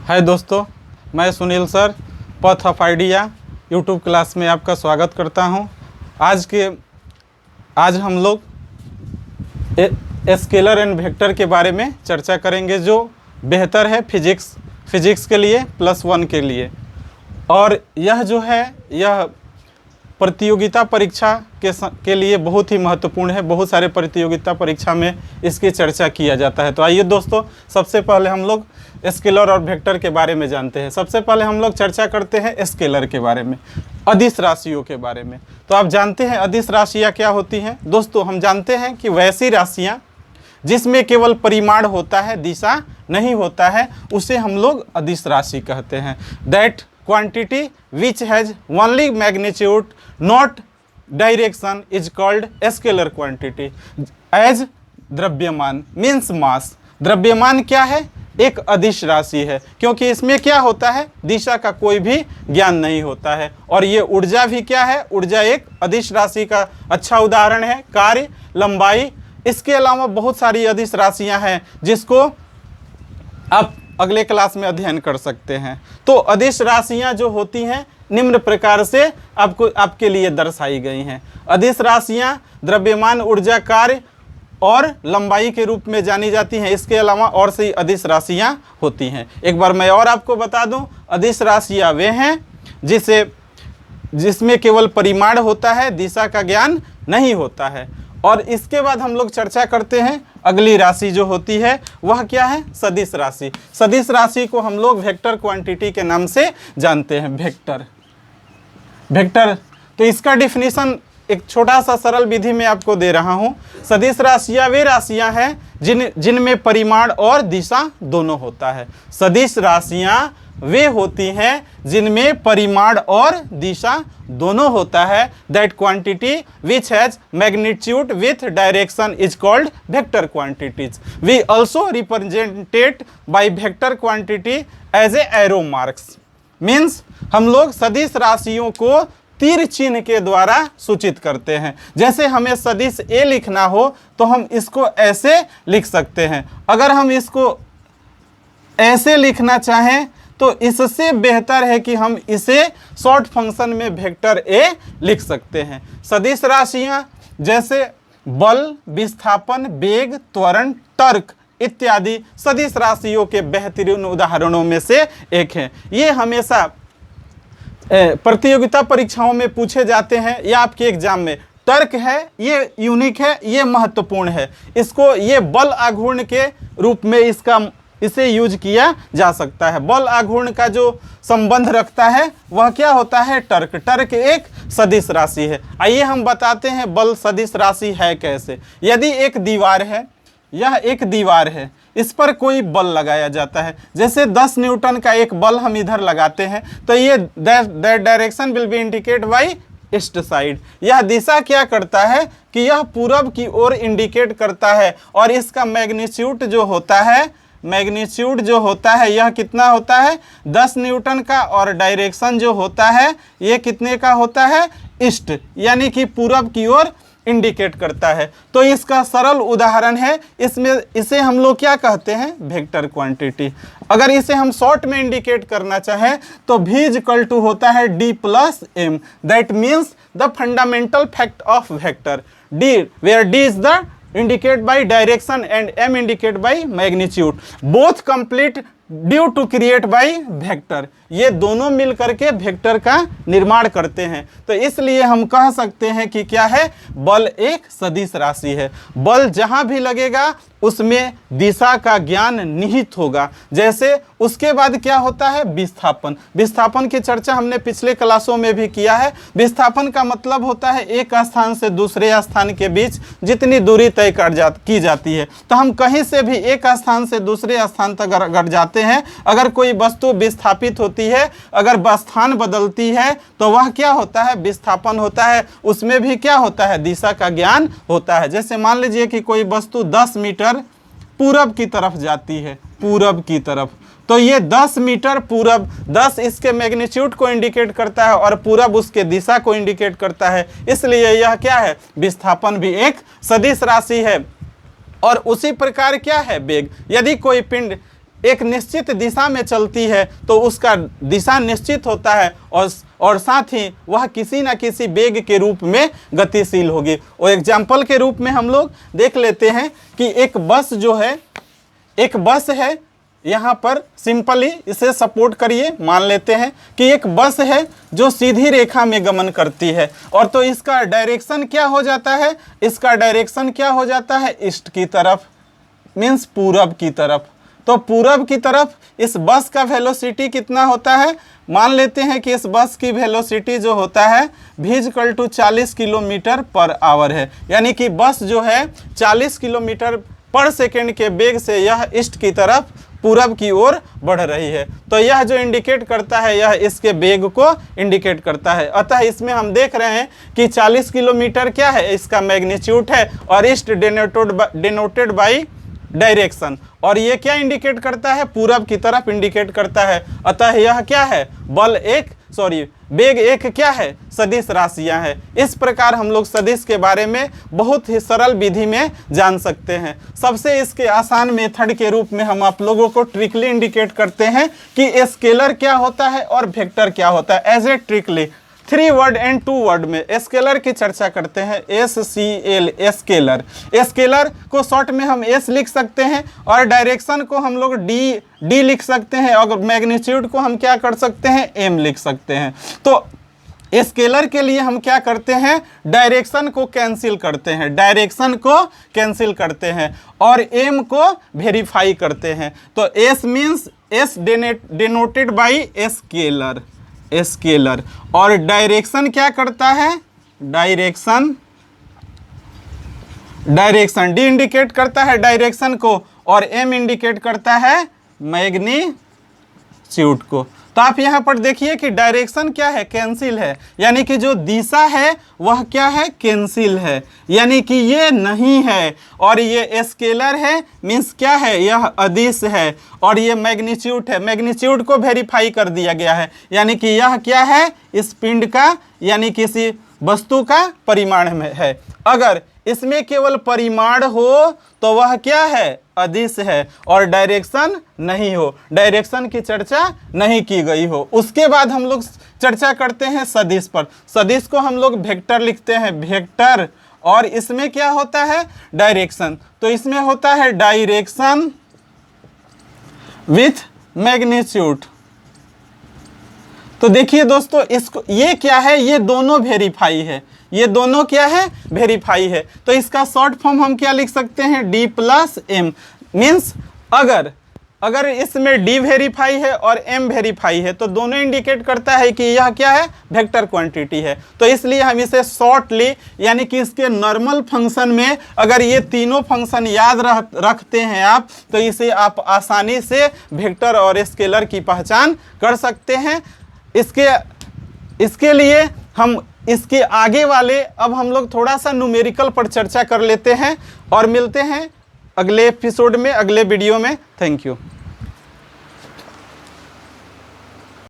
हाय दोस्तों, मैं Sunil sir path of idea YouTube class में आपका स्वागत करता हूं। आज हम लोग स्केलर एंड वेक्टर के बारे में चर्चा करेंगे, जो बेहतर है फिजिक्स के लिए +1 के लिए। और यह जो है यह प्रतियोगिता परीक्षा के लिए बहुत ही महत्वपूर्ण है। बहुत सारे प्रतियोगिता परीक्षा में इसकी चर्चा किया जाता है। तो आइए दोस्तों, सबसे पहले हम लोग स्केलर और वेक्टर के बारे में जानते हैं। सबसे पहले हम लोग चर्चा करते हैं स्केलर के बारे में, अदिश राशियों के बारे में। तो आप जानते हैं अदिश राशियाँ क्या होती हैं? दोस्तों, हम जानते हैं कि वैसी राशियाँ जिसमें केवल परिमाण होता है, दिशा नहीं होता है, उसे हम लोग अदिश राशि कहते हैं। That quantity which has only magnitude not direction is called scalar quantity। as द्रव्यमान means mass। द्रव्यमान क्या है? एक अदिश राशि है, क्योंकि इसमें क्या होता है, दिशा का कोई भी ज्ञान नहीं होता है। और ये ऊर्जा भी क्या है? ऊर्जा एक अदिश राशि का अच्छा उदाहरण है। कार्य, लंबाई, इसके अलावा बहुत सारी अदिश राशियां हैं जिसको आप अगले क्लास में अध्ययन कर सकते हैं। तो अदिश राशियां जो होती हैं निम्न प्रकार से आपके लिए दर्शाई गई हैं। अदिश राशियां द्रव्यमान, ऊर्जा, कार्य और लंबाई के रूप में जानी जाती हैं। इसके अलावा और सी अदिश राशियां होती हैं। एक बार मैं और आपको बता दूं, अदिश राशियां वे हैं जिसमें केवल परिमाण होता है, दिशा का ज्ञान नहीं होता है। और इसके बाद हम लोग चर्चा करते हैं अगली राशि जो होती है वह क्या है? सदिश राशि। सदिश राशि को हम लोग वेक्टर क्वांटिटी के नाम से जानते हैं। वेक्टर तो इसका डिफिनीशन एक छोटा सा सरल विधि में आपको दे रहा हूं। सदिश राशियां वे राशियां हैं जिनमें परिमाण और दिशा दोनों होता है। सदिश राशियां वे होती हैं जिनमें परिमाण और दिशा दोनों होता है। That quantity which has magnitude with direction is called vector quantities. We also represented by vector quantity as a arrow marks. Means हम लोग सदिश राशियों को तीर चिन्ह के द्वारा सूचित करते हैं। जैसे हमें सदिश ए लिखना हो तो हम इसको ऐसे लिख सकते हैं। अगर हम इसको ऐसे लिखना चाहें तो इससे बेहतर है कि हम इसे शॉर्ट फंक्शन में वेक्टर ए लिख सकते हैं। सदिश राशियां जैसे बल, विस्थापन, वेग, त्वरण, टर्क इत्यादि सदिश राशियों के बेहतरीन उदाहरणों में से एक है। ये हमेशा प्रतियोगिता परीक्षाओं में पूछे जाते हैं या आपके एग्जाम में। तर्क है, ये यूनिक है, ये महत्वपूर्ण है। इसको ये बल आघूर्ण के रूप में इसे यूज किया जा सकता है। बल आघूर्ण का जो संबंध रखता है वह क्या होता है? टर्क। टर्क एक सदिश राशि है। आइए हम बताते हैं बल सदिश राशि है कैसे। यदि एक दीवार है, यह एक दीवार है, इस पर कोई बल लगाया जाता है। जैसे 10 न्यूटन का एक बल हम इधर लगाते हैं तो ये that direction will be indicate by east side. यह दिशा क्या करता है कि यह पूरब की ओर इंडिकेट करता है। और इसका मैग्नीट्यूड जो होता है यह कितना होता है? 10 न्यूटन का। और डायरेक्शन जो होता है ये कितने का होता है? ईस्ट, यानी कि पूरब की ओर इंडिकेट करता है। तो इसका सरल उदाहरण है। इसे हम लोग क्या कहते हैं? Vector quantity. अगर इसे हम शॉर्ट में इंडिकेट करना चाहें तो v इक्वल टू होता है d plus m। That means the fundamental fact of vector d, where d is the indicate by direction and m indicate by magnitude, both complete due to create by vector। ये दोनों मिल करके vector का निर्माण करते हैं। तो इसलिए हम कह सकते हैं कि क्या है? बल एक सदिश राशि है। बल जहां भी लगेगा उसमें दिशा का ज्ञान निहित होगा। जैसे उसके बाद क्या होता है? विस्थापन। विस्थापन की चर्चा हमने पिछले क्लासों में भी किया है। विस्थापन का मतलब होता है एक स्थान से दूसरे स्थान के बीच जितनी दूरी तय की जाती है। तो हम कहीं से भी एक स्थान से दूसरे स्थान तक अगर जाते हैं, अगर कोई वस्तु विस्थापित होती है, अगर स्थान बदलती है तो वह क्या होता है? विस्थापन होता है। उसमें भी क्या होता है? दिशा का ज्ञान होता है। जैसे मान लीजिए कि कोई वस्तु 10 मीटर पूरब की तरफ जाती है, पूरब की तरफ, तो ये 10 मीटर पूरब, 10 इसके मैग्नीट्यूड को इंडिकेट करता है और पूरब उसके दिशा को इंडिकेट करता है। इसलिए यह क्या है? विस्थापन भी एक सदिश राशि है। और उसी प्रकार क्या है? वेग। यदि कोई पिंड एक निश्चित दिशा में चलती है तो उसका दिशा निश्चित होता है और साथ ही वह किसी न किसी वेग के रूप में गतिशील होगी। और एग्जाम्पल के रूप में हम लोग देख लेते हैं कि एक बस है, यहाँ पर सिंपली इसे सपोर्ट करिए, मान लेते हैं कि एक बस है जो सीधी रेखा में गमन करती है, और तो इसका डायरेक्शन क्या हो जाता है, इसका डायरेक्शन क्या हो जाता है, ईस्ट की तरफ, मीन्स पूरब की तरफ। तो पूरब की तरफ इस बस का वेलोसिटी कितना होता है, मान लेते हैं कि इस बस की वेलोसिटी जो होता है v = 40 किलोमीटर पर आवर है, यानी कि बस जो है 40 किलोमीटर पर सेकेंड के वेग से यह ईस्ट की तरफ पूरब की ओर बढ़ रही है। तो यह जो इंडिकेट करता है यह इसके वेग को इंडिकेट करता है। अतः इसमें हम देख रहे हैं कि 40 किलोमीटर क्या है, इसका मैग्नीट्यूड है, और ईस्ट डिनोटेड बाई डायरेक्शन, और ये क्या इंडिकेट करता है, पूरब की तरफ इंडिकेट करता है। अतः यह क्या है, वेग एक क्या है, सदिश राशियां हैं। इस प्रकार हम लोग सदिश के बारे में बहुत ही सरल विधि में जान सकते हैं। सबसे इसके आसान मेथड के रूप में हम आप लोगों को ट्रिकली इंडिकेट करते हैं कि स्केलर क्या होता है और वेक्टर क्या होता है। एज ए ट्रिकली 3 वर्ड एंड 2 वर्ड में स्केलर की चर्चा करते हैं। SCL स्केलर, स्केलर को शॉर्ट में हम S लिख सकते हैं, और डायरेक्शन को हम लोग D लिख सकते हैं, और मैग्नीट्यूड को हम क्या कर सकते हैं, M लिख सकते हैं। तो स्केलर के लिए हम क्या करते हैं, डायरेक्शन को कैंसिल करते हैं, और M को वेरीफाई करते हैं। तो S means S denoted by scalar, और डायरेक्शन क्या करता है, डायरेक्शन D इंडिकेट करता है डायरेक्शन को, और M इंडिकेट करता है मैग्नीट्यूड को। तो आप यहाँ पर देखिए कि डायरेक्शन क्या है, कैंसिल है, यानी कि जो दिशा है वह क्या है, कैंसिल है, यानी कि ये नहीं है, और ये स्केलर है, मीन्स क्या है, यह अदिश है, और ये मैग्नीट्यूड है, मैग्नीट्यूड को वेरीफाई कर दिया गया है, यानी कि यह क्या है, इस पिंड का यानी किसी वस्तु का परिमाण में है। अगर इसमें केवल परिमाण हो तो वह क्या है, अदिश है, और डायरेक्शन नहीं हो, डायरेक्शन की चर्चा नहीं की गई हो। उसके बाद हम लोग चर्चा करते हैं सदिश पर। सदिश को हम लोग वेक्टर लिखते हैं, वेक्टर, और इसमें क्या होता है, डायरेक्शन। तो इसमें होता है डायरेक्शन विथ मैग्नीट्यूड। तो देखिए दोस्तों, इसको ये क्या है, ये दोनों वेरीफाई है, ये दोनों क्या है, वेरीफाई है। तो इसका शॉर्ट फॉर्म हम क्या लिख सकते हैं, D + M, मीन्स अगर इसमें D वेरीफाई है और M वेरीफाई है तो दोनों इंडिकेट करता है कि यह क्या है, वेक्टर क्वांटिटी है। तो इसलिए हम इसे शॉर्टली यानी कि इसके नॉर्मल फंक्शन में अगर ये तीनों फंक्शन याद रखते हैं आप, तो इसे आप आसानी से वेक्टर और स्केलर की पहचान कर सकते हैं। इसके लिए हम इसके आगे वाले अब हम लोग थोड़ा सा न्यूमेरिकल पर चर्चा कर लेते हैं, और मिलते हैं अगले एपिसोड में, अगले वीडियो में। Thank you.